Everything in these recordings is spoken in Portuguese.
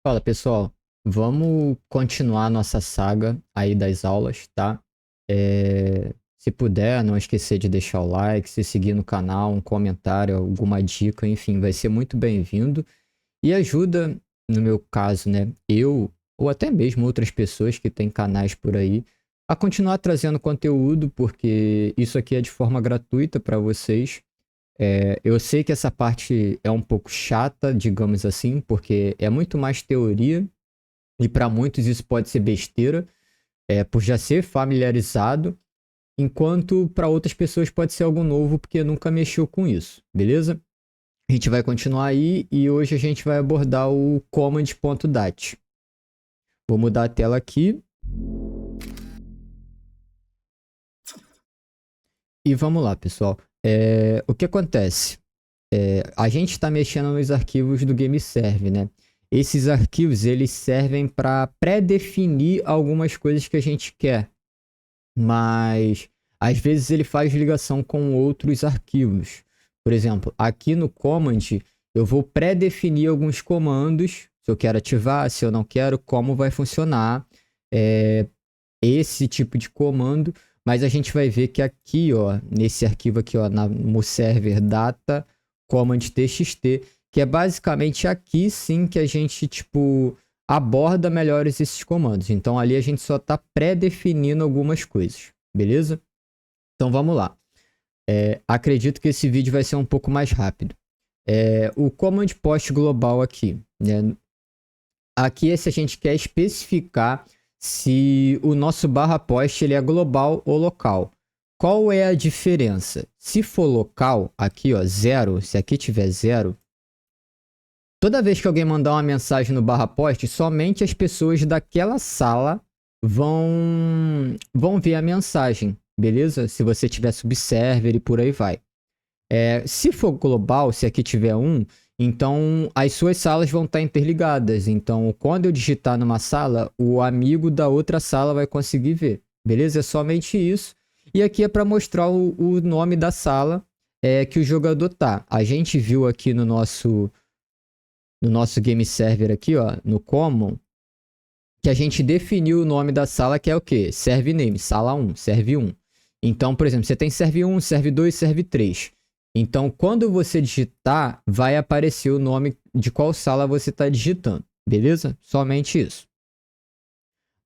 Fala pessoal, vamos continuar nossa saga aí das aulas, tá? Se puder, não esquecer de deixar o like, se seguir no canal, um comentário, alguma dica, enfim, vai ser muito bem-vindo e ajuda, no meu caso, né, eu ou até mesmo outras pessoas que têm canais por aí, a continuar trazendo conteúdo, porque isso aqui é de forma gratuita para vocês. Eu sei que essa parte é um pouco chata, digamos assim, porque é muito mais teoria e para muitos isso pode ser besteira, por já ser familiarizado, enquanto para outras pessoas pode ser algo novo porque nunca mexeu com isso, beleza? A gente vai continuar aí e hoje a gente vai abordar o command.dat. Vou mudar a tela aqui e vamos lá, pessoal. O que acontece? A gente está mexendo nos arquivos do GameServe, né? Esses arquivos eles servem para pré-definir algumas coisas que a gente quer, mas às vezes ele faz ligação com outros arquivos. Por exemplo, aqui no command eu vou pré-definir alguns comandos, se eu quero ativar, se eu não quero, como vai funcionar é, esse tipo de comando, mas a gente vai ver que aqui, ó, nesse arquivo aqui, ó, no server data command txt, que é basicamente aqui sim que a gente, tipo, aborda melhores esses comandos. Então ali a gente só está pré-definindo algumas coisas, beleza? Então vamos lá. Acredito que esse vídeo vai ser um pouco mais rápido. O command post global aqui, né? Aqui é se a gente quer especificar se o nosso barra post ele é global ou local. Qual é a diferença? Se for local, aqui ó, zero, se aqui tiver zero, toda vez que alguém mandar uma mensagem no barra post, somente as pessoas daquela sala vão ver a mensagem, beleza? Se você tiver subserver e por aí vai. Se for global, se aqui tiver um, então as suas salas vão estar interligadas. Então, quando eu digitar numa sala, o amigo da outra sala vai conseguir ver. Beleza? É somente isso. E aqui é para mostrar o nome da sala que o jogador tá. A gente viu aqui no nosso game server aqui, ó, no common, que a gente definiu o nome da sala, que é o quê? Serve name, sala 1, serve 1. Então, por exemplo, você tem serve 1, serve 2, serve 3. Então, quando você digitar, vai aparecer o nome de qual sala você está digitando, beleza? Somente isso.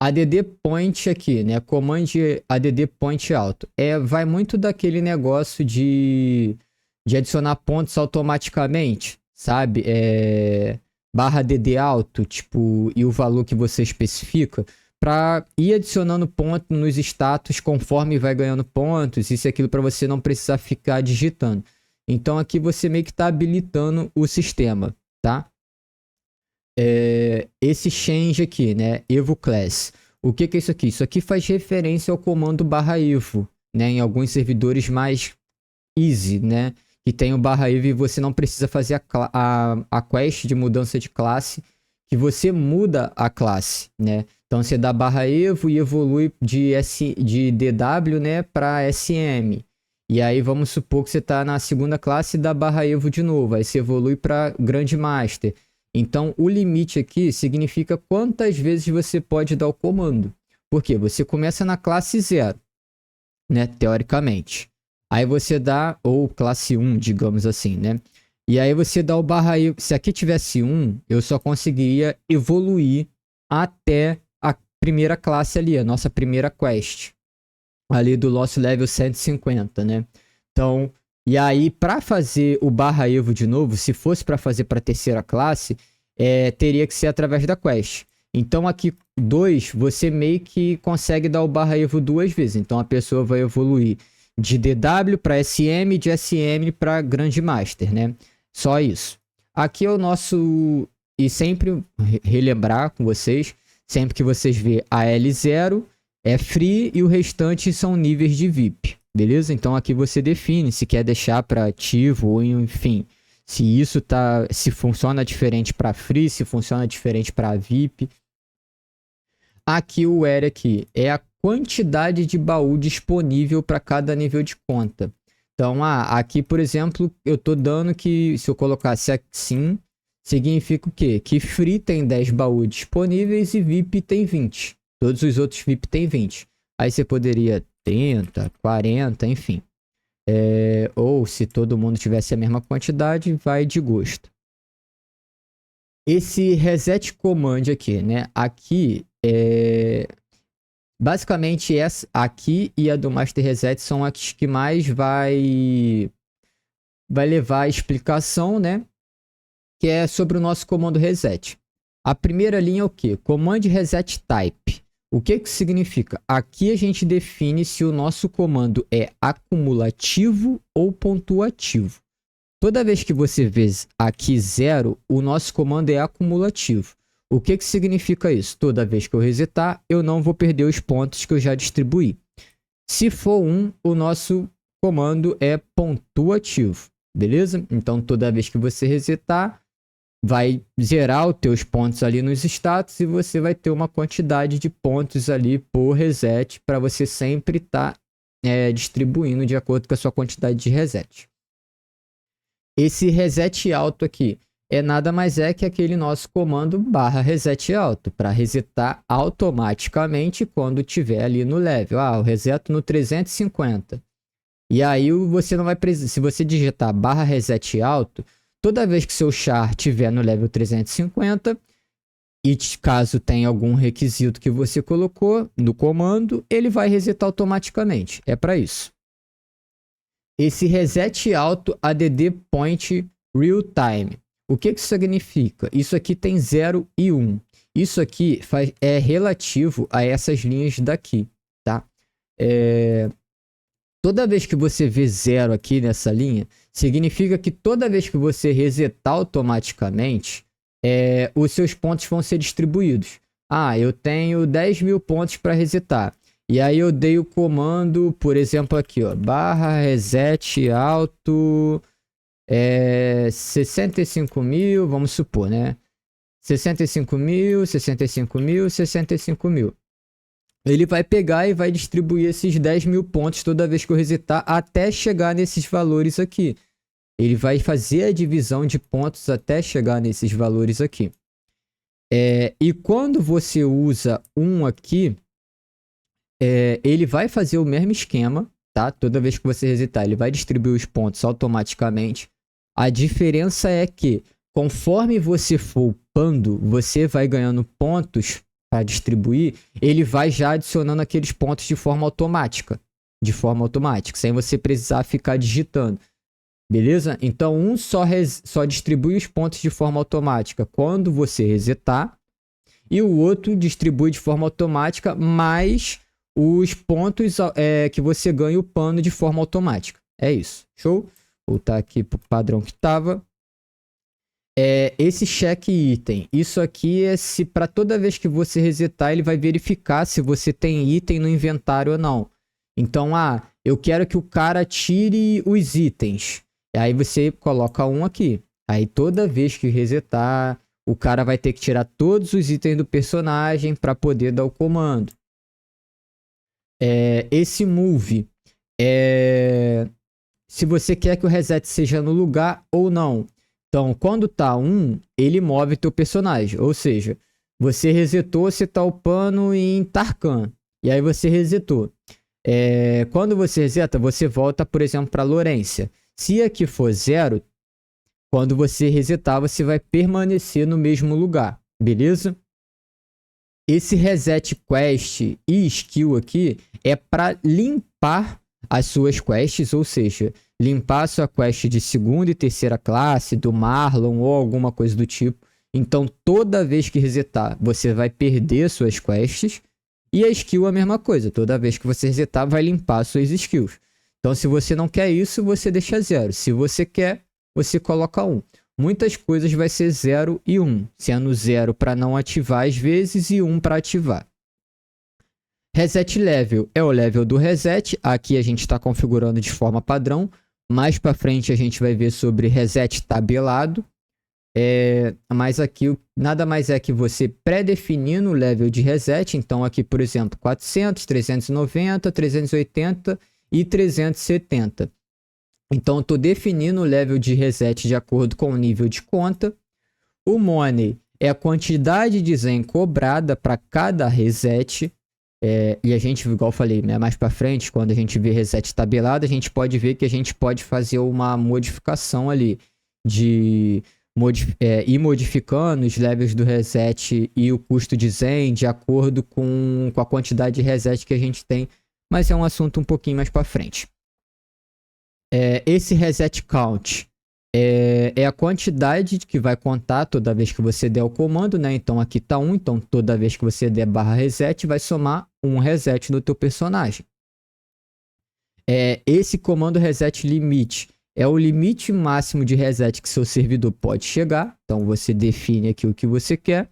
Add point aqui, né? Command add point alto. Vai muito daquele negócio de adicionar pontos automaticamente, sabe? Barra DD alto, tipo, e o valor que você especifica, para ir adicionando ponto nos status conforme vai ganhando pontos, isso e aquilo, para você não precisar ficar digitando. Então aqui você meio que está habilitando o sistema, tá? Esse change aqui, né? Evo class. O que é isso aqui? Isso aqui faz referência ao comando barra evo, né? Em alguns servidores mais easy, né? Que tem o barra evo e você não precisa fazer a quest de mudança de classe, que você muda a classe, né? Então você dá barra evo e evolui de DW, né, para SM. E aí vamos supor que você está na segunda classe e dá barra evo de novo. Aí você evolui para Grandmaster. Então o limite aqui significa quantas vezes você pode dar o comando. Por quê? Você começa na classe 0, né, teoricamente. Aí você dá, ou classe 1, digamos assim, né? E aí você dá o barra evo. Se aqui tivesse 1, eu só conseguiria evoluir até a primeira classe ali, a nossa primeira quest. Ali do nosso level 150, né? Então, e aí para fazer o barra evo de novo, se fosse para fazer para terceira classe, teria que ser através da quest. Então aqui 2, você meio que consegue dar o barra evo duas vezes. Então a pessoa vai evoluir de DW para SM, de SM para Grandmaster, né? Só isso. Aqui é o nosso... E sempre relembrar com vocês, sempre que vocês vê a L0 é free e o restante são níveis de VIP, beleza? Então aqui você define se quer deixar para ativo ou enfim, se funciona diferente para free, se funciona diferente para VIP. Aqui o where aqui é a quantidade de baú disponível para cada nível de conta. Então, aqui, por exemplo, eu estou dando que se eu colocasse assim, significa o quê? Que Free tem 10 baús disponíveis e VIP tem 20. Todos os outros VIP tem 20. Aí você poderia 30, 40, enfim. Ou se todo mundo tivesse a mesma quantidade, vai de gosto. Esse reset command aqui, né? Aqui basicamente essa aqui e a do master reset são as que mais vai levar a explicação, né? Que é sobre o nosso comando reset. A primeira linha é o quê? Command reset type. O que que significa? Aqui a gente define se o nosso comando é acumulativo ou pontuativo. Toda vez que você vê aqui 0, o nosso comando é acumulativo. O que que significa isso? Toda vez que eu resetar, eu não vou perder os pontos que eu já distribuí. Se for 1, o nosso comando é pontuativo, beleza? Então, toda vez que você resetar, vai zerar os teus pontos ali nos status e você vai ter uma quantidade de pontos ali por reset para você sempre estar distribuindo de acordo com a sua quantidade de reset. Esse reset alto aqui nada mais que aquele nosso comando /reset alto para resetar automaticamente quando tiver ali no level. Eu reseto no 350. E aí você não vai precisar, se você digitar /reset alto, toda vez que seu char tiver no level 350 e caso tenha algum requisito que você colocou no comando, ele vai resetar automaticamente. É para isso. Esse reset alto add point real time. O que isso significa? Isso aqui tem 0 e 1. Isso aqui é relativo a essas linhas daqui, tá? Toda vez que você vê 0 aqui nessa linha, significa que toda vez que você resetar automaticamente, os seus pontos vão ser distribuídos. Eu tenho 10 mil pontos para resetar. E aí eu dei o comando, por exemplo, aqui, ó, /reset alto 65 mil, vamos supor, né? 65 mil, 65 mil, 65 mil. Ele vai pegar e vai distribuir esses 10 mil pontos toda vez que eu resetar até chegar nesses valores aqui. Ele vai fazer a divisão de pontos até chegar nesses valores aqui. E quando você usa um aqui, ele vai fazer o mesmo esquema, tá? Toda vez que você resetar, ele vai distribuir os pontos automaticamente. A diferença é que, conforme você for upando, você vai ganhando pontos para distribuir, ele vai já adicionando aqueles pontos de forma automática. Sem você precisar ficar digitando. Beleza? Então, um só distribui os pontos de forma automática quando você resetar. E o outro distribui de forma automática, mais os pontos que você ganha upando de forma automática. É isso. Show? Voltar aqui para o padrão que estava. Esse check item. Isso aqui se para toda vez que você resetar, ele vai verificar se você tem item no inventário ou não. Então, eu quero que o cara tire os itens. E aí você coloca um aqui. Aí toda vez que resetar, o cara vai ter que tirar todos os itens do personagem para poder dar o comando. Esse move se você quer que o reset seja no lugar ou não. Então, quando tá 1, ele move teu personagem. Ou seja, você resetou, você tá upando em Tarkan. E aí você resetou. Quando você reseta, você volta, por exemplo, para Lorência. Se aqui for 0, quando você resetar, você vai permanecer no mesmo lugar. Beleza? Esse reset quest e skill aqui é para limpar as suas quests, ou seja, limpar a sua quest de segunda e terceira classe, do Marlon ou alguma coisa do tipo. Então, toda vez que resetar, você vai perder suas quests. E a skill é a mesma coisa. Toda vez que você resetar, vai limpar suas skills. Então, se você não quer isso, você deixa 0. Se você quer, você coloca 1. Muitas coisas vai ser 0 e 1. Sendo 0 para não ativar às vezes e 1 para ativar. Reset level é o level do reset. Aqui a gente está configurando de forma padrão. Mais para frente a gente vai ver sobre reset tabelado. Mas aqui nada mais é que você pré-definindo o level de reset. Então aqui, por exemplo, 400, 390, 380 e 370. Então eu estou definindo o level de reset de acordo com o nível de conta. O money é a quantidade de Zen cobrada para cada reset. E a gente, igual eu falei, né, mais para frente, quando a gente vê reset tabelado, a gente pode ver que a gente pode fazer uma modificação ali de ir modificando os levels do reset e o custo de Zen de acordo com a quantidade de reset que a gente tem, mas é um assunto um pouquinho mais para frente. Esse reset count é a quantidade que vai contar toda vez que você der o comando, né? Então aqui tá 1, então toda vez que você der /reset vai somar um reset no teu personagem. Esse comando reset limit é o limite máximo de reset que seu servidor pode chegar. Então você define aqui o que você quer,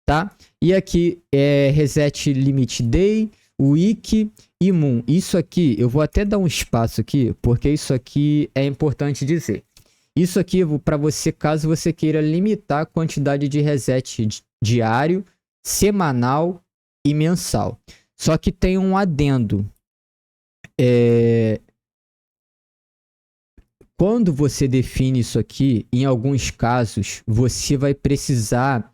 tá? E aqui é reset limit day, week e moon. Isso aqui, eu vou até dar um espaço aqui, porque isso aqui é importante dizer. Isso aqui para você, caso você queira limitar a quantidade de reset diário, semanal e mensal. Só que tem um adendo. Quando você define isso aqui, em alguns casos, você vai precisar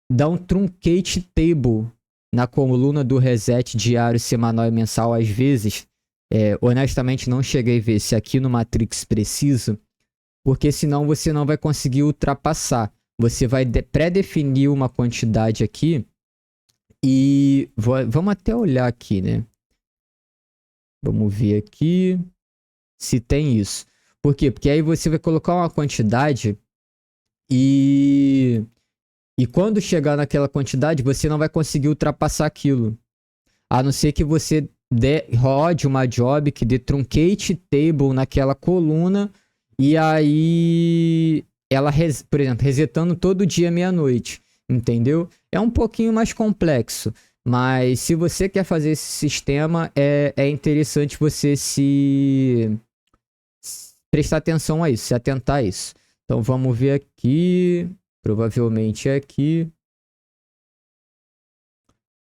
dar um truncate table na coluna do reset diário, semanal e mensal. Às vezes, honestamente, não cheguei a ver se aqui no Matrix precisa, porque senão você não vai conseguir ultrapassar. Você vai pré-definir uma quantidade aqui e vamos até olhar aqui, né? Vamos ver aqui se tem isso. Por quê? Porque aí você vai colocar uma quantidade e quando chegar naquela quantidade, você não vai conseguir ultrapassar aquilo. A não ser que você rode uma job que dê truncate table naquela coluna e aí ela, por exemplo, resetando todo dia meia-noite, entendeu? É um pouquinho mais complexo, mas se você quer fazer esse sistema, é interessante você prestar atenção a isso, se atentar a isso. Então vamos ver aqui, provavelmente é aqui.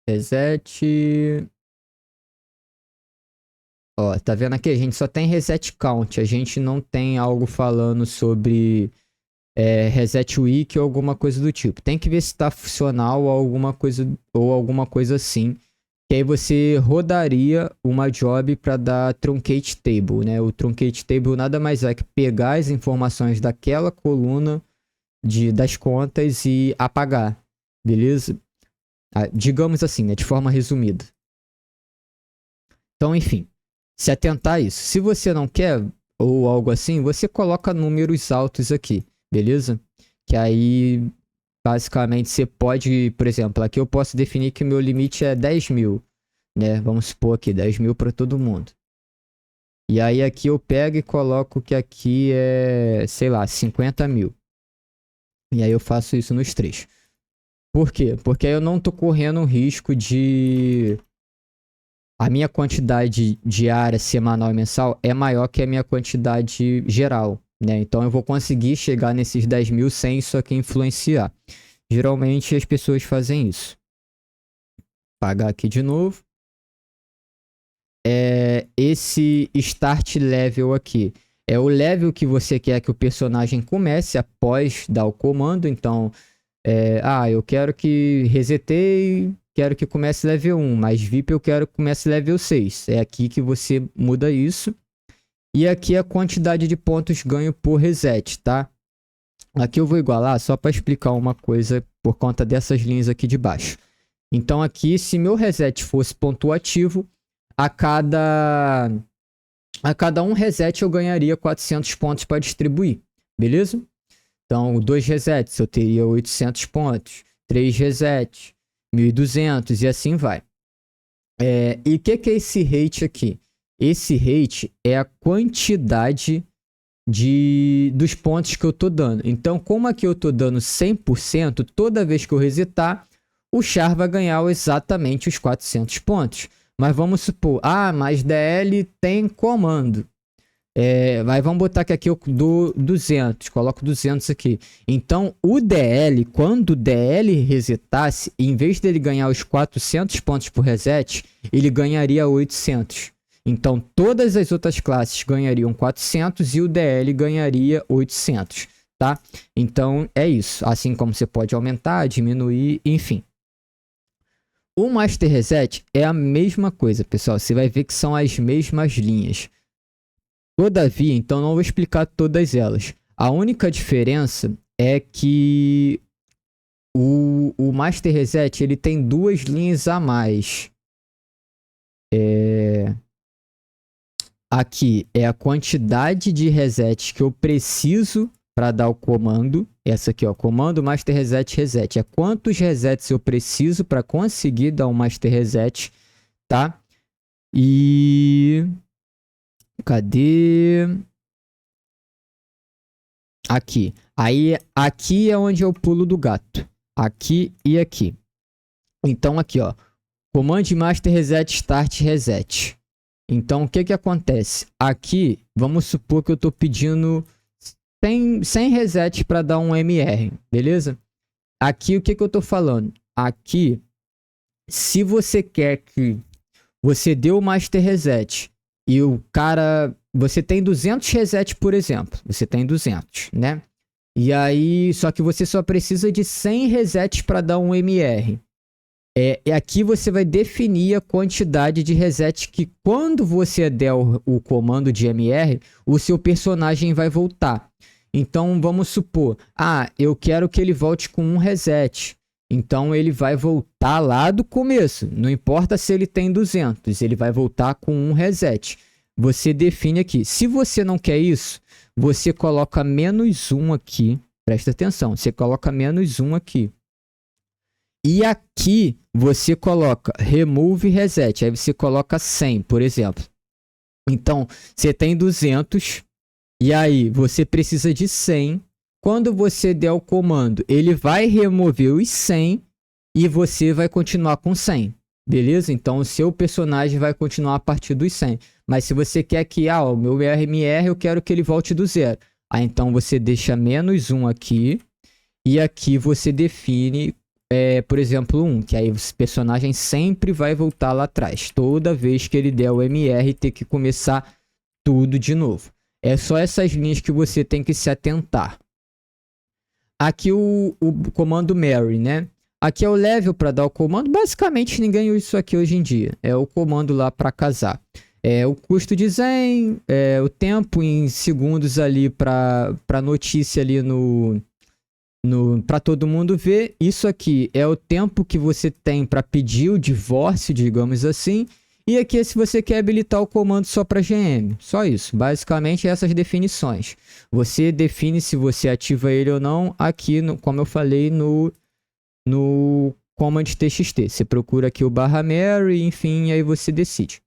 Reset. Ó, tá vendo aqui? A gente só tem reset count. A gente não tem algo falando sobre reset week ou alguma coisa do tipo. Tem que ver se tá funcional ou alguma coisa assim. Que aí você rodaria uma job para dar truncate table, né? O truncate table nada mais é que pegar as informações daquela coluna das contas e apagar, beleza? Digamos assim, né? De forma resumida. Então, enfim, se atentar a isso. Se você não quer ou algo assim, você coloca números altos aqui, beleza? Que aí, basicamente, você pode, por exemplo, aqui eu posso definir que o meu limite é 10 mil, né? Vamos supor aqui, 10 mil para todo mundo. E aí aqui eu pego e coloco que aqui é, sei lá, 50 mil. E aí eu faço isso nos três. Por quê? Porque aí eu não tô correndo o risco de... A minha quantidade diária, semanal e mensal é maior que a minha quantidade geral, né? Então eu vou conseguir chegar nesses 10 mil sem isso aqui influenciar. Geralmente as pessoas fazem isso. Pagar aqui de novo. Esse start level aqui é o level que você quer que o personagem comece após dar o comando. Então, eu quero que resetei, quero que comece level 1, mas VIP eu quero que comece level 6. É aqui que você muda isso. E aqui é a quantidade de pontos ganho por reset, tá? Aqui eu vou igualar só para explicar uma coisa por conta dessas linhas aqui de baixo. Então aqui, se meu reset fosse pontuativo, a cada um reset eu ganharia 400 pontos para distribuir, beleza? Então, 2 resets eu teria 800 pontos, 3 resets, 1.200 e assim vai. E o que é esse rate aqui? Esse rate é a quantidade dos pontos que eu tô dando. Então, como aqui eu tô dando 100%, toda vez que eu resetar, o char vai ganhar exatamente os 400 pontos. Mas vamos supor, mas DL tem comando. Vamos botar que aqui eu dou 200, coloco 200 aqui. Então, o DL, quando o DL resetasse, em vez dele ganhar os 400 pontos por reset, ele ganharia 800. Então, todas as outras classes ganhariam 400 e o DL ganharia 800, tá? Então é isso, assim como você pode aumentar, diminuir, enfim. O Master Reset é a mesma coisa, pessoal, você vai ver que são as mesmas linhas. Todavia, então não vou explicar todas elas. A única diferença é que o Master Reset ele tem duas linhas a mais. Aqui é a quantidade de resets que eu preciso para dar o comando. Essa aqui, ó, comando Master Reset Reset. É quantos resets eu preciso para conseguir dar um Master Reset, tá? E... cadê? Aqui. Aí, aqui é onde eu pulo do gato. Aqui e aqui. Então, aqui, ó. Command Master Reset Start Reset. Então, o que que acontece? Aqui, vamos supor que eu estou pedindo 100 resets para dar um MR, beleza? Aqui, o que que eu estou falando? Aqui, se você quer que você dê o Master Reset e o cara... você tem 200 resets, por exemplo. Você tem 200, né? E aí, só que você só precisa de 100 resets para dar um MR. E aqui você vai definir a quantidade de reset que quando você der o comando de MR, o seu personagem vai voltar. Então vamos supor, eu quero que ele volte com um reset. Então ele vai voltar lá do começo. Não importa se ele tem 200, ele vai voltar com um reset. Você define aqui. Se você não quer isso, você coloca -1 aqui. Presta atenção, você coloca -1 aqui. E aqui você coloca remove reset. Aí você coloca 100, por exemplo. Então, você tem 200. E aí você precisa de 100. Quando você der o comando, ele vai remover os 100. E você vai continuar com 100. Beleza? Então, o seu personagem vai continuar a partir dos 100. Mas se você quer que, o meu RMR, eu quero que ele volte do zero. Aí, então, você deixa -1 aqui. E aqui você define... por exemplo, 1, que aí o personagem sempre vai voltar lá atrás. Toda vez que ele der o MR, ter que começar tudo de novo. É só essas linhas que você tem que se atentar. Aqui o comando Mary, né? Aqui é o level para dar o comando. Basicamente, ninguém usa isso aqui hoje em dia. É o comando lá para casar. O custo de Zen, o tempo em segundos ali para notícia ali para todo mundo ver. Isso aqui é o tempo que você tem para pedir o divórcio, digamos assim. E aqui é se você quer habilitar o comando só para GM. Só isso. Basicamente essas definições. Você define se você ativa ele ou não aqui, como eu falei, no command txt. Você procura aqui o /Mary, enfim, aí você decide.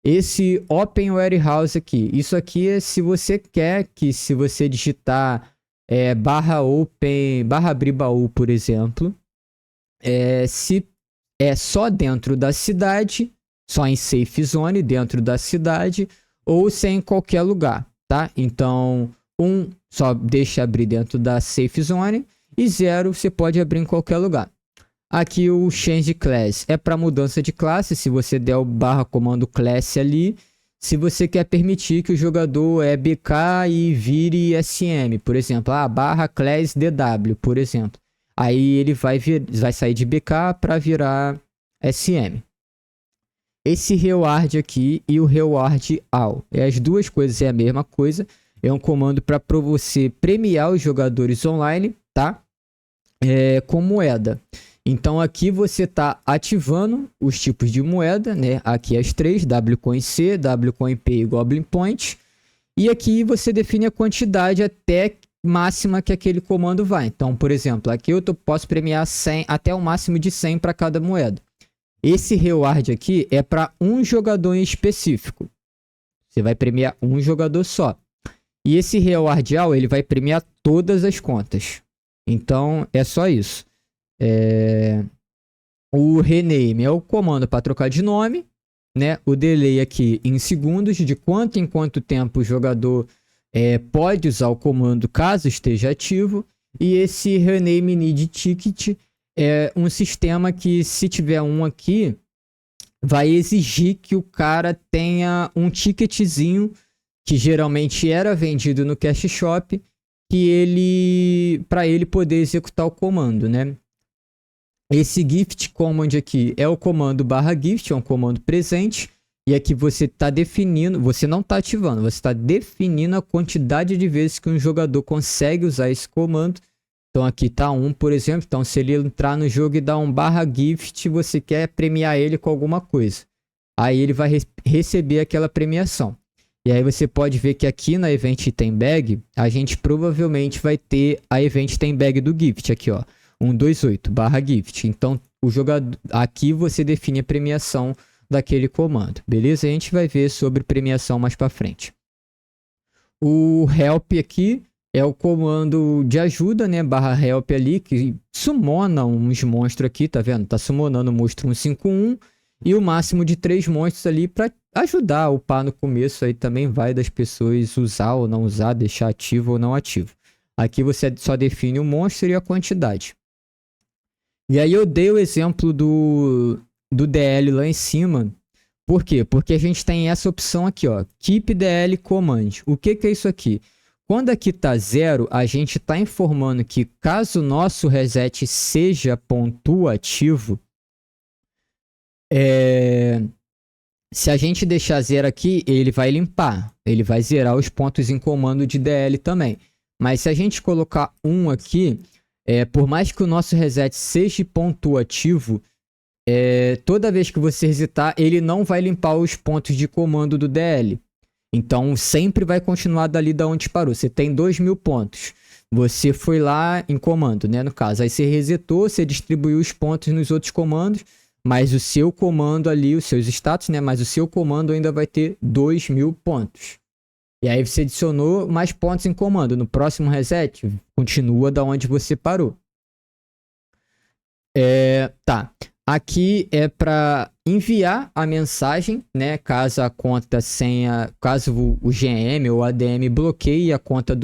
Esse Open Warehouse aqui. Isso aqui é se você quer que, se você digitar... /open, /abrir baú, por exemplo, se é só dentro da cidade, só em safe zone dentro da cidade, ou se é em qualquer lugar, tá? Então, 1 só deixa abrir dentro da safe zone e 0 você pode abrir em qualquer lugar. Aqui o change class é para mudança de classe. Se você der o comando class ali, se você quer permitir que o jogador BK e vire SM, por exemplo, /class DW, por exemplo. Aí ele vai sair de BK para virar SM. Esse reward aqui e o reward all. As duas coisas é a mesma coisa. É um comando para você premiar os jogadores online, tá? Com moeda. Então aqui você está ativando os tipos de moeda, né? Aqui as três, WCoin-C, WCoin-P e Goblin Point. E aqui você define a quantidade até máxima que aquele comando vai. Então, por exemplo, aqui eu posso premiar 100, até o máximo de 100 para cada moeda. Esse reward aqui é para um jogador em específico. Você vai premiar um jogador só. E esse reward all, ele vai premiar todas as contas. Então, é só isso. O rename é o comando para trocar de nome, né? O delay aqui em segundos, de quanto em quanto tempo o jogador pode usar o comando caso esteja ativo. E esse rename need ticket é um sistema que, se tiver um aqui, vai exigir que o cara tenha um ticketzinho que geralmente era vendido no Cash Shop para ele poder executar o comando, né? Esse gift command aqui é o comando /gift, é um comando presente. E aqui você está definindo, você não está ativando, você está definindo a quantidade de vezes que um jogador consegue usar esse comando. Então aqui está 1, por exemplo. Então se ele entrar no jogo e dar um /gift, você quer premiar ele com alguma coisa. Aí ele vai receber aquela premiação. E aí você pode ver que aqui na Event Item Bag, a gente provavelmente vai ter a Event Item Bag do gift aqui, ó. 128 /gift. Então o jogador, aqui você define a premiação daquele comando, beleza? A gente vai ver sobre premiação mais para frente. O help aqui é o comando de ajuda, né? /help ali, que summona uns monstros aqui, tá vendo? Tá summonando o monstro 151 e o máximo de 3 monstros ali para ajudar a upar no começo. Aí também vai das pessoas usar ou não usar, deixar ativo ou não ativo. Aqui você só define o monstro e a quantidade. E aí eu dei o exemplo do DL lá em cima. Por quê? Porque a gente tem essa opção aqui, ó, Keep DL Command. O que é isso aqui? Quando aqui tá 0, a gente está informando que caso o nosso reset seja ponto ativo, se a gente deixar 0 aqui, ele vai limpar. Ele vai zerar os pontos em comando de DL também. Mas se a gente colocar 1 aqui, por mais que o nosso reset seja ponto ativo, toda vez que você resetar, ele não vai limpar os pontos de comando do DL. Então, sempre vai continuar dali da onde parou. Você tem 2.000 pontos. Você foi lá em comando, né? No caso, aí você resetou, você distribuiu os pontos nos outros comandos, mas o seu comando ali, os seus status, né? Mas o seu comando ainda vai ter 2.000 pontos. E aí você adicionou mais pontos em comando. No próximo reset, continua da onde você parou. Tá. Aqui é para enviar a mensagem, né? Caso a conta caso o GM ou ADM bloqueie a conta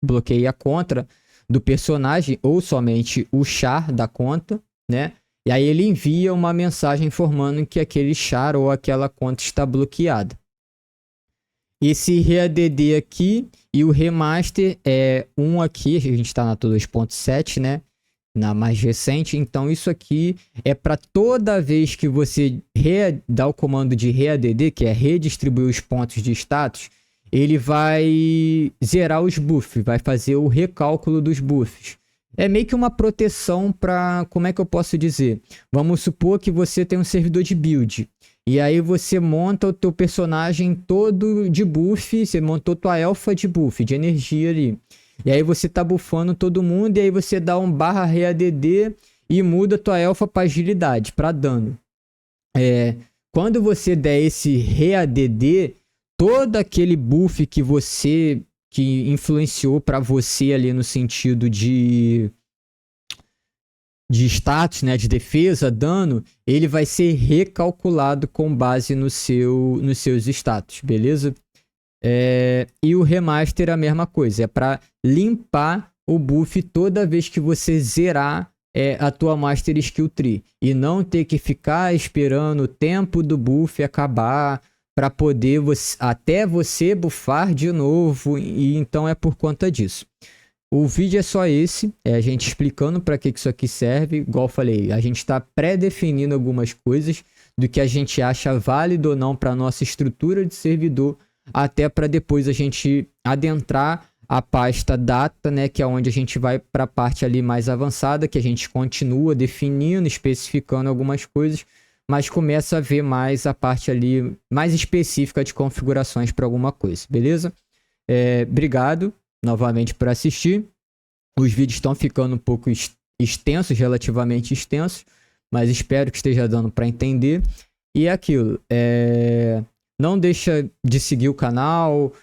bloqueie a conta do personagem ou somente o char da conta, né? E aí ele envia uma mensagem informando que aquele char ou aquela conta está bloqueada. Esse readd aqui e o remaster é um aqui, a gente está na 2.7, né? Na mais recente. Então isso aqui é para toda vez que você dá o comando de readd, que é redistribuir os pontos de status, ele vai zerar os buffs, vai fazer o recálculo dos buffs. É meio que uma proteção para, como é que eu posso dizer? Vamos supor que você tem um servidor de build. E aí você monta o teu personagem todo de buff, você montou tua elfa de buff, de energia ali. E aí você tá buffando todo mundo, e aí você dá um /readd e muda tua elfa para agilidade, para dano. Quando você der esse readd, todo aquele buff que influenciou para você ali no sentido de status, né, de defesa, dano, ele vai ser recalculado com base nos seus status, beleza? E o remaster é a mesma coisa, é para limpar o buff toda vez que você zerar a tua Master Skill Tree e não ter que ficar esperando o tempo do buff acabar para poder até você buffar de novo, e então é por conta disso. O vídeo é só esse, a gente explicando para que isso aqui serve. Igual eu falei, a gente está pré-definindo algumas coisas do que a gente acha válido ou não para nossa estrutura de servidor, até para depois a gente adentrar a pasta data, né, que é onde a gente vai para a parte ali mais avançada, que a gente continua definindo, especificando algumas coisas, mas começa a ver mais a parte ali mais específica de configurações para alguma coisa, beleza? Obrigado novamente por assistir. Os vídeos estão ficando um pouco extensos, relativamente extensos, mas espero que esteja dando para entender. E é aquilo, não deixa de seguir o canal,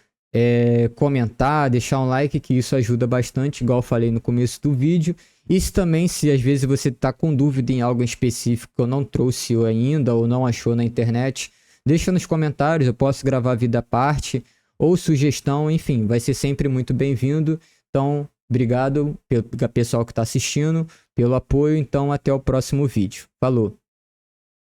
comentar, deixar um like, que isso ajuda bastante, igual eu falei no começo do vídeo. Isso também, se às vezes você está com dúvida em algo específico que eu não trouxe ainda ou não achou na internet, deixa nos comentários, eu posso gravar vídeo à parte ou sugestão, enfim, vai ser sempre muito bem-vindo. Então, obrigado pelo pessoal que está assistindo, pelo apoio. Então, até o próximo vídeo. Falou!